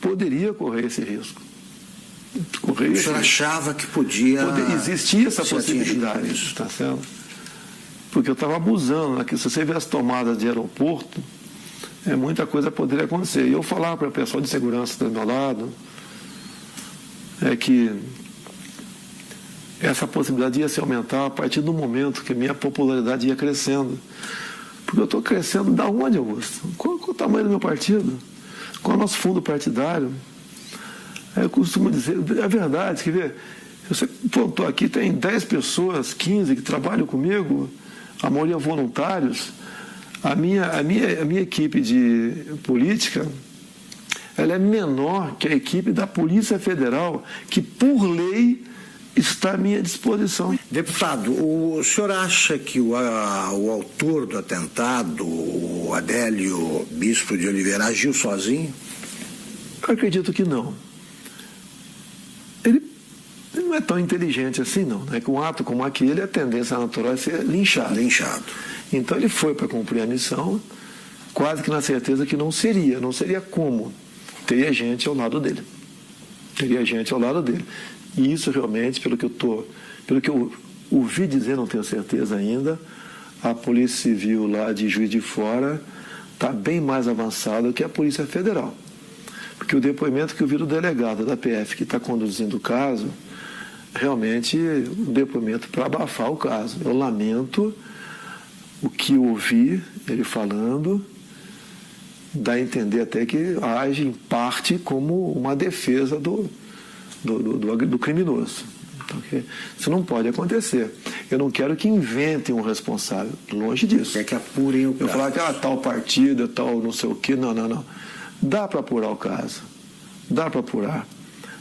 poderia correr esse risco. O senhor achava que podia... Existia essa possibilidade, está certo? Porque eu estava abusando, né? Que se você vê as tomadas de aeroporto, muita coisa poderia acontecer. E eu falava para o pessoal de segurança do meu lado, que essa possibilidade ia se aumentar a partir do momento que minha popularidade ia crescendo. Porque eu estou crescendo da onde, Augusto? Qual o tamanho do meu partido? Qual é o nosso fundo partidário? Eu costumo dizer, é verdade, quer ver? Você pontou aqui, tem 10 pessoas, 15 que trabalham comigo, a maioria voluntários. A minha equipe de política, ela é menor que a equipe da Polícia Federal, que por lei está à minha disposição. Deputado, o senhor acha que o autor do atentado, o Adélio Bispo de Oliveira, agiu sozinho? Eu acredito que não. Ele não é tão inteligente assim, não. Né? Que um ato como aquele, a tendência natural é ser linchado. Então ele foi para cumprir a missão, quase que na certeza que não seria como. Teria gente ao lado dele. E isso realmente, pelo que eu ouvi dizer, não tenho certeza ainda, a Polícia Civil lá de Juiz de Fora está bem mais avançada que a Polícia Federal. Porque o depoimento que eu vi do delegado da PF que está conduzindo o caso, realmente um depoimento para abafar o caso. Eu lamento o que eu ouvi ele falando, dá a entender até que age em parte como uma defesa do criminoso. Então, isso não pode acontecer. Eu não quero que inventem um responsável, longe disso. Quer que apurem o caso. Eu falar que tal partida, tal não sei o quê, não. Dá para apurar o caso. Dá para apurar.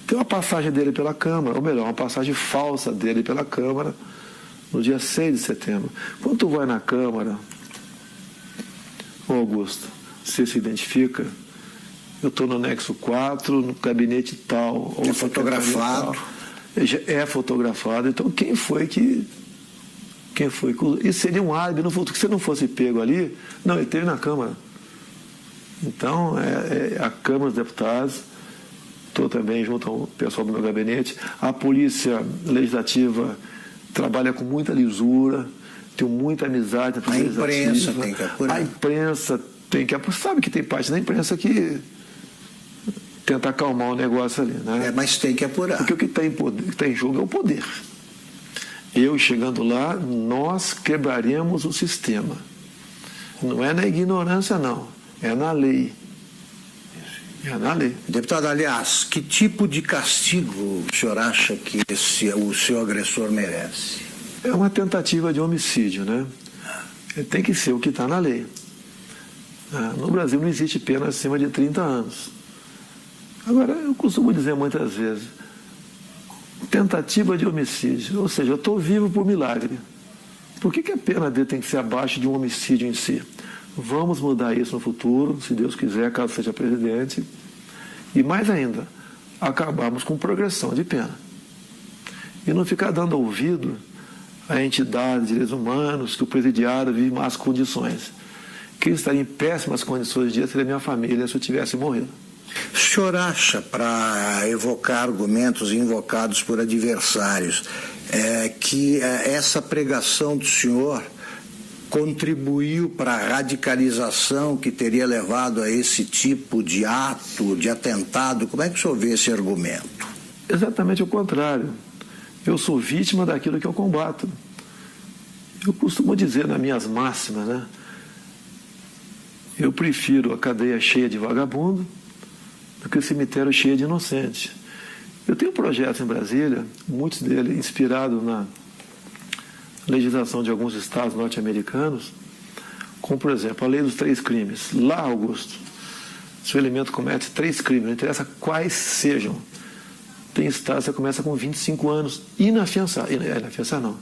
Tem uma passagem dele pela Câmara, ou melhor, uma passagem falsa dele pela Câmara, no dia 6 de setembro. Quando tu vai na Câmara, Augusto, você se identifica, eu estou no anexo 4, no gabinete tal. É fotografado. É fotografado. Então, quem foi que... Isso seria um álibi no futuro. Que se não fosse pego ali, não, ele esteve na Câmara. Então, a Câmara dos Deputados, estou também junto ao pessoal do meu gabinete, a Polícia Legislativa trabalha com muita lisura, tenho muita amizade. A imprensa tem que apurar. A imprensa tem que apurar. Sabe que tem parte da imprensa que tenta acalmar o negócio ali, né? Mas tem que apurar. Porque o que está em jogo é o poder. Eu, chegando lá, nós quebraremos o sistema. Não é na ignorância, não. É na lei. Deputado, aliás, que tipo de castigo o senhor acha que o seu agressor merece? É uma tentativa de homicídio, né? Tem que ser o que está na lei. No Brasil não existe pena acima de 30 anos. Agora, eu costumo dizer muitas vezes, tentativa de homicídio, ou seja, eu estou vivo por milagre. Por que a pena dele tem que ser abaixo de um homicídio em si? Vamos mudar isso no futuro, se Deus quiser, caso seja presidente. E mais ainda, acabarmos com progressão de pena. E não ficar dando ouvido a entidades de direitos humanos que o presidiário vive em más condições. Quem estaria em péssimas condições de dia seria minha família se eu tivesse morrido. O senhor acha, para evocar argumentos invocados por adversários, que essa pregação do senhor contribuiu para a radicalização que teria levado a esse tipo de ato, de atentado? Como é que o senhor vê esse argumento? Exatamente o contrário. Eu sou vítima daquilo que eu combato. Eu costumo dizer nas minhas máximas, né? Eu prefiro a cadeia cheia de vagabundo do que o cemitério cheio de inocentes. Eu tenho projetos em Brasília, muitos deles inspirados na legislação de alguns estados norte-americanos, como, por exemplo, a lei dos 3 crimes. Lá, Augusto, se o elemento comete 3 crimes, não interessa quais sejam, tem estados que você começa com 25 anos, inafiançado, não,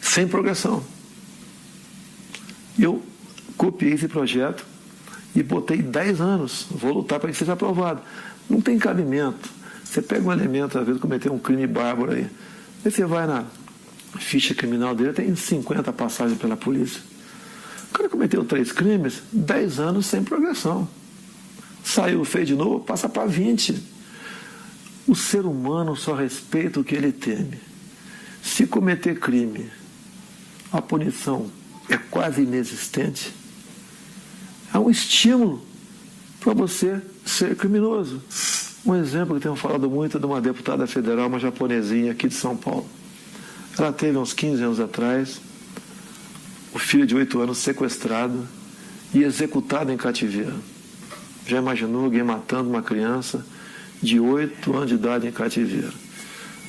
sem progressão. Eu copiei esse projeto e botei 10 anos, vou lutar para que seja aprovado. Não tem cabimento. Você pega um elemento, às vezes, cometer um crime bárbaro aí você vai na ficha criminal dele, tem 50 passagens pela polícia. O cara cometeu 3 crimes, 10 anos sem progressão. Saiu feio de novo, passa para 20. O ser humano só respeita o que ele teme. Se cometer crime, a punição é quase inexistente. É um estímulo para você ser criminoso. Um exemplo que tenho falado muito é de uma deputada federal, uma japonesinha aqui de São Paulo. Ela teve uns 15 anos atrás o filho de 8 anos sequestrado e executado em cativeiro. Já imaginou alguém matando uma criança de 8 anos de idade em cativeiro?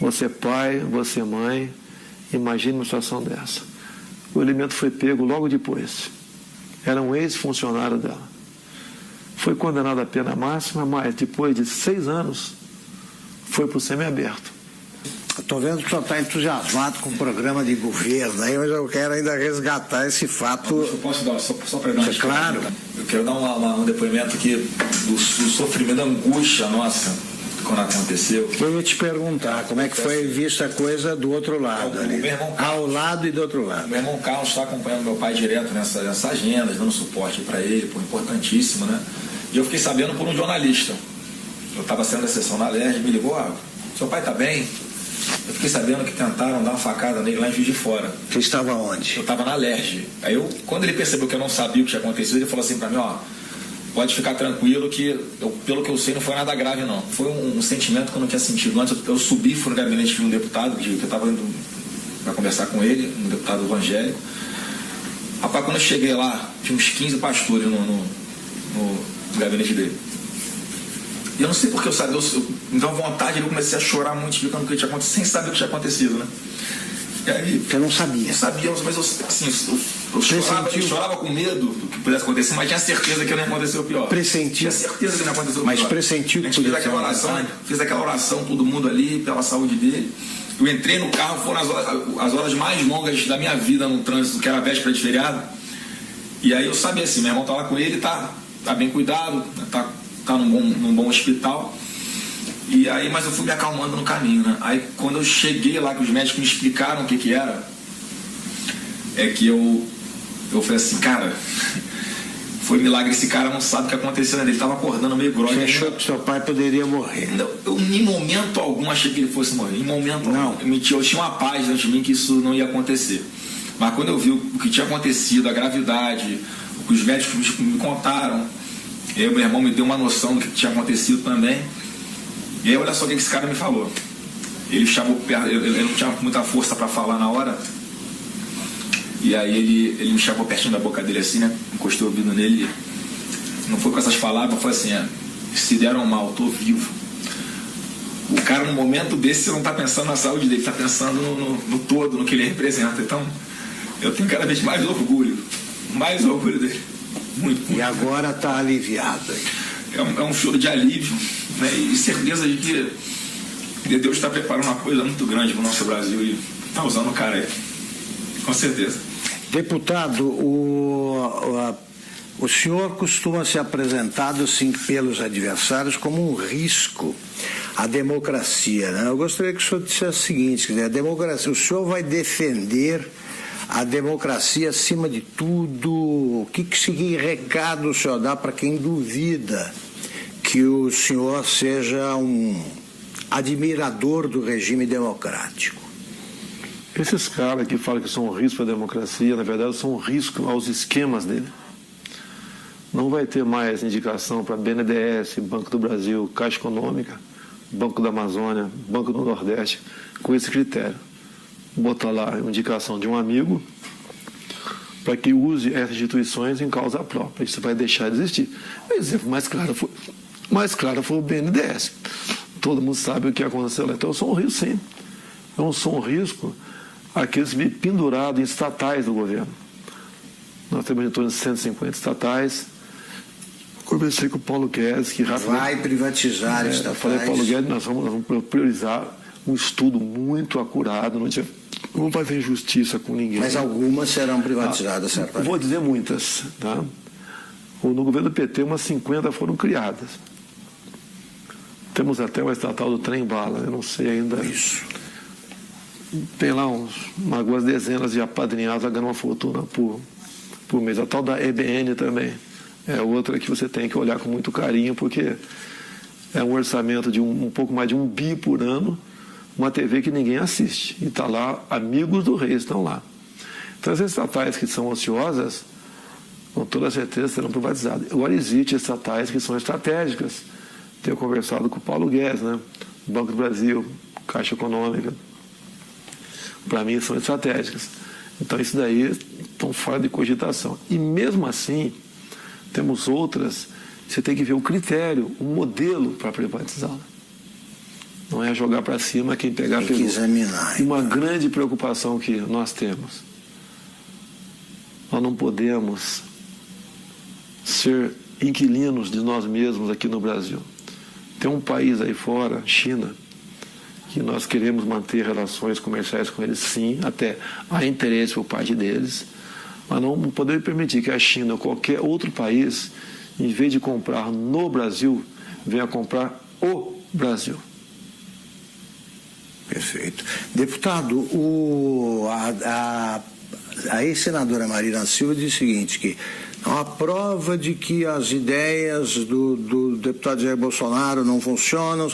Você é pai, você é mãe, imagine uma situação dessa. O elemento foi pego logo depois. Era um ex-funcionário dela. Foi condenado à pena máxima, mas depois de 6 anos foi para o semiaberto. Estou vendo que o senhor está entusiasmado com o programa de governo, aí, mas eu quero ainda resgatar esse fato. Eu posso dar, só para dar uma claro. Eu quero dar um depoimento aqui do sofrimento, da angústia nossa quando aconteceu. Eu ia te perguntar como é que foi vista a coisa do outro lado, ali. Meu irmão, ao lado e do outro lado. Meu irmão Carlos está acompanhando meu pai direto nessa agenda, dando suporte para ele, importantíssimo, né? E eu fiquei sabendo por um jornalista. Eu estava sendo a sessão na LERJ, me ligou, seu pai está bem? Eu fiquei sabendo que tentaram dar uma facada nele lá em Juiz de Fora. Você estava onde? Eu estava na LERJ. Aí quando ele percebeu que eu não sabia o que tinha acontecido, ele falou assim para mim, pode ficar tranquilo que, pelo que eu sei, não foi nada grave não. Foi um sentimento que eu não tinha sentido antes. Eu subi, fui no gabinete de um deputado, que eu estava indo para conversar com ele, um deputado evangélico. Rapaz, quando eu cheguei lá, tinha uns 15 pastores no gabinete dele. E eu não sei porque eu sabia, me deu vontade, eu comecei a chorar muito, explicando o que tinha acontecido, sem saber o que tinha acontecido, né? E aí, você não sabia? Eu sabia, mas eu chorava com medo do que pudesse acontecer, mas tinha certeza que não ia acontecer o pior. Pressentiu? Tinha certeza que não ia acontecer o pior. Mas pressentiu que podia acontecer. Fiz aquela oração, todo mundo ali, pela saúde dele. Eu entrei no carro, foram as horas mais longas da minha vida no trânsito, que era a véspera de feriado. E aí eu sabia assim, meu irmão tá lá com ele, tá bem cuidado, tá num bom hospital. E aí, mas eu fui me acalmando no caminho, né? Aí quando eu cheguei lá, que os médicos me explicaram o que era, é que eu falei assim, cara, foi milagre, esse cara não sabe o que aconteceu, né? Ele tava acordando meio grogue. Você achou que seu pai poderia morrer? Eu em momento algum achei que ele fosse morrer, em momento algum. Eu tinha uma paz dentro de mim que isso não ia acontecer. Mas quando eu vi o que tinha acontecido, a gravidade, o que os médicos me contaram, meu irmão me deu uma noção do que tinha acontecido também. E aí olha só o que esse cara me falou. Ele chamou perto, ele não tinha muita força para falar na hora. E aí ele me chamou pertinho da boca dele assim, né? Encostei o ouvido nele. Não foi com essas palavras, foi assim, se deram mal, tô vivo. O cara no momento desse não tá pensando na saúde dele, tá pensando no todo, no que ele representa. Então eu tenho cada vez mais orgulho dele. Muito. E agora tá aliviado. É um choro de alívio, né? E certeza de que Deus está preparando uma coisa muito grande para o nosso Brasil e está usando o cara aí, com certeza. Deputado, o senhor costuma ser apresentado assim pelos adversários como um risco à democracia, né? Eu gostaria que o senhor dissesse o seguinte, a democracia, o senhor vai defender a democracia acima de tudo? O que recado o senhor dá para quem duvida que o senhor seja um admirador do regime democrático? Esses caras que falam que são um risco para a democracia, na verdade são um risco aos esquemas dele. Não vai ter mais indicação para BNDES, Banco do Brasil, Caixa Econômica, Banco da Amazônia, Banco do Nordeste, com esse critério. Botar lá a indicação de um amigo para que use essas instituições em causa própria. Isso vai deixar de existir. O exemplo mais claro foi o BNDES. Todo mundo sabe o que aconteceu lá. Então eu sou um risco, sim. Eu sou um risco àqueles pendurados em estatais do governo. Nós temos em torno de 150 estatais. Conversei com o Paulo Guedes, que rapidamente... Vai privatizar estatais. Falei, Paulo Guedes, nós vamos priorizar um estudo muito acurado, não vai haver injustiça com ninguém. Mas algumas serão privatizadas, certamente. Vou dizer muitas. Tá? No governo do PT, umas 50 foram criadas. Temos até uma estatal do trem-bala, eu não sei ainda. Isso. Tem lá algumas dezenas de apadrinhados ganhando uma fortuna por mês. A tal da EBN também. é outra que você tem que olhar com muito carinho, porque é um orçamento de um pouco mais de 1 bi por ano, uma TV que ninguém assiste. E está lá, amigos do rei estão lá. Então, as estatais que são ociosas, com toda certeza serão privatizadas. Agora, existem estatais que são estratégicas. Tenho conversado com o Paulo Guedes, né? Banco do Brasil, Caixa Econômica. Para mim, são estratégicas. Então, isso daí estão fora de cogitação. E mesmo assim, temos outras, você tem que ver o critério, o modelo para privatizá-la. Não é jogar para cima quem pegar pelo... examinar. E uma grande preocupação que nós temos. Nós não podemos ser inquilinos de nós mesmos aqui no Brasil. Tem um país aí fora, China, que nós queremos manter relações comerciais com eles, sim, até há interesse por parte deles, mas não podemos permitir que a China ou qualquer outro país, em vez de comprar no Brasil, venha comprar o Brasil. Perfeito. Deputado, a ex-senadora Marina Silva diz o seguinte, que a prova de que as ideias do deputado Jair Bolsonaro não funcionam,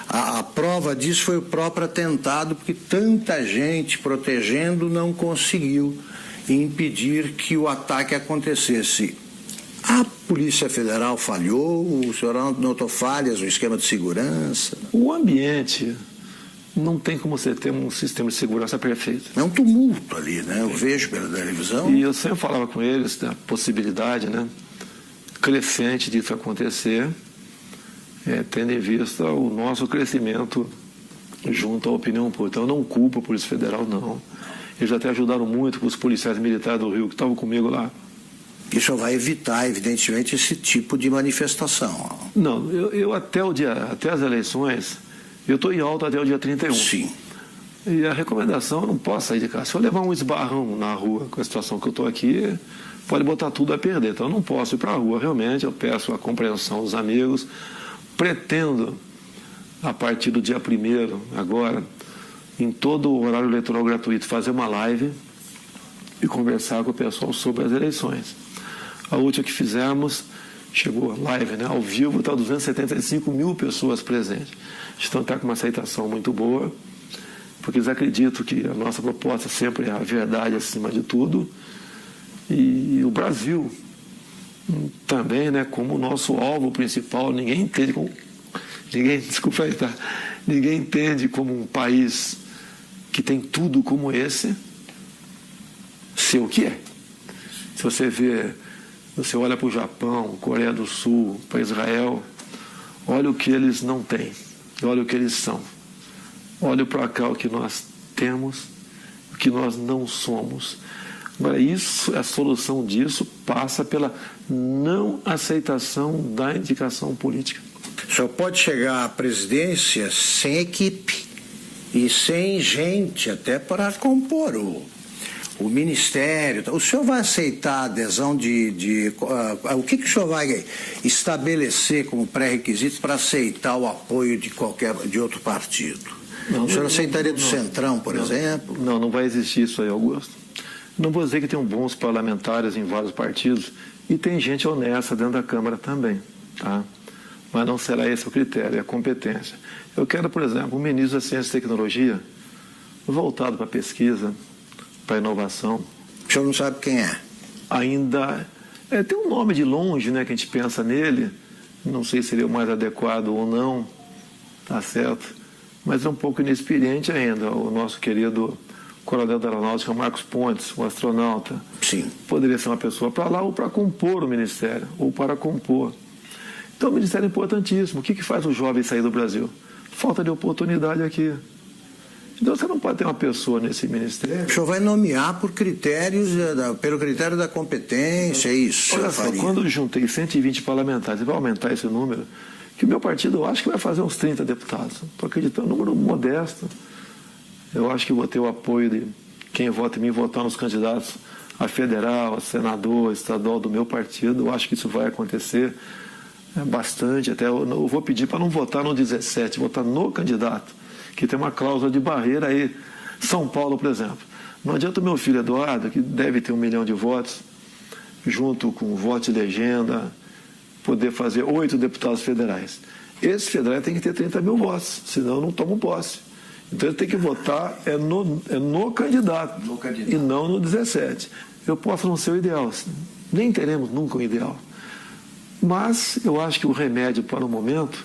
a prova disso foi o próprio atentado, porque tanta gente protegendo não conseguiu impedir que o ataque acontecesse. A Polícia Federal falhou? O senhor notou falhas no esquema de segurança? O ambiente... Não tem como você ter um sistema de segurança perfeito. É um tumulto ali, né? Eu vejo pela televisão. E eu sempre falava com eles da possibilidade, né, crescente disso acontecer, tendo em vista o nosso crescimento junto à opinião pública. Então, eu não culpo a Polícia Federal, não. Eles até ajudaram muito com os policiais militares do Rio que estavam comigo lá. Isso vai evitar, evidentemente, esse tipo de manifestação. Não, eu até as eleições... Eu estou em alta até o dia 31. Sim. E a recomendação, eu não posso sair de casa. Se eu levar um esbarrão na rua, com a situação que eu estou aqui, pode botar tudo a perder. Então eu não posso ir para a rua, realmente. Eu peço a compreensão dos amigos. Pretendo, a partir do dia 1º, agora, em todo o horário eleitoral gratuito, fazer uma live e conversar com o pessoal sobre as eleições. A última que fizemos, chegou a live, né, ao vivo, está 275 mil pessoas presentes. Então está com uma aceitação muito boa, porque eles acreditam que a nossa proposta sempre é a verdade acima de tudo. E o Brasil também, né, como o nosso alvo principal, ninguém entende como um país que tem tudo como esse ser o que é. Se você vê, você olha para o Japão, Coreia do Sul, para Israel, olha o que eles não têm. Olha o que eles são. Olha para cá o que nós temos, o que nós não somos. Agora, a solução disso passa pela não aceitação da indicação política. O senhor pode chegar à presidência sem equipe e sem gente até para compor o ministério. O senhor vai aceitar a adesão o que o senhor vai estabelecer como pré-requisitos para aceitar o apoio de outro partido? O senhor aceitaria do Centrão, por exemplo? Não vai existir isso aí, Augusto. Não vou dizer que tem bons parlamentares em vários partidos e tem gente honesta dentro da Câmara também, tá? Mas não será esse o critério, é a competência. Eu quero, por exemplo, um ministro da Ciência e Tecnologia voltado para a pesquisa, para a inovação. O senhor não sabe quem é? Ainda tem um nome de longe, né, que a gente pensa nele, não sei se seria o mais adequado ou não, tá certo, mas é um pouco inexperiente ainda, o nosso querido coronel da Aeronáutica, Marcos Pontes, um astronauta. Sim. Poderia ser uma pessoa para lá ou para compor o ministério, ou para compor. Então o ministério é importantíssimo. O que faz o jovem sair do Brasil? Falta de oportunidade aqui. Então você não pode ter uma pessoa nesse ministério. O senhor vai nomear por critérios, pelo critério da competência, é isso? Olha só, quando eu juntei 120 parlamentares, e vai aumentar esse número, que o meu partido eu acho que vai fazer uns 30 deputados. Estou acreditando, um número modesto. Eu acho que vou ter o apoio de quem vota em mim, votar nos candidatos a federal, a senador, a estadual do meu partido. Eu acho que isso vai acontecer bastante. Até eu vou pedir para não votar no 17, votar no candidato, que tem uma cláusula de barreira aí. São Paulo, por exemplo. Não adianta o meu filho Eduardo, que deve ter 1 milhão de votos, junto com o voto de legenda, poder fazer 8 deputados federais. Esses federais têm que ter 30 mil votos, senão não tomam posse. Então ele tem que votar no candidato, e não no 17. Eu posso não ser o ideal, nem teremos nunca um ideal. Mas eu acho que o remédio para o momento,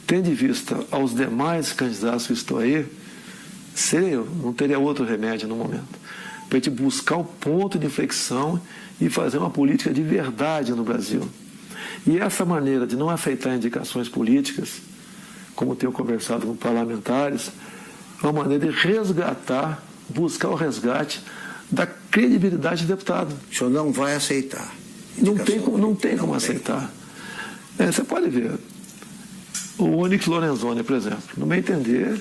tendo em vista aos demais candidatos que estão aí, seria eu, não teria outro remédio no momento. Para a gente buscar o ponto de inflexão e fazer uma política de verdade no Brasil. E essa maneira de não aceitar indicações políticas, como tenho conversado com parlamentares, é uma maneira de resgatar, buscar o resgate da credibilidade do deputado. O senhor não vai aceitar? Não tem como aceitar. Você pode ver, o Onyx Lorenzoni, por exemplo, no meu entender,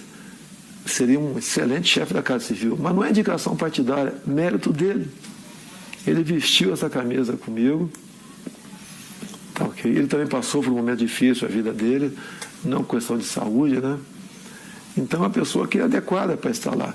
seria um excelente chefe da Casa Civil, mas não é indicação partidária, mérito dele. Ele vestiu essa camisa comigo, tá, okay? Ele também passou por um momento difícil a vida dele, não questão de saúde, né? Então é uma pessoa que é adequada para estar lá.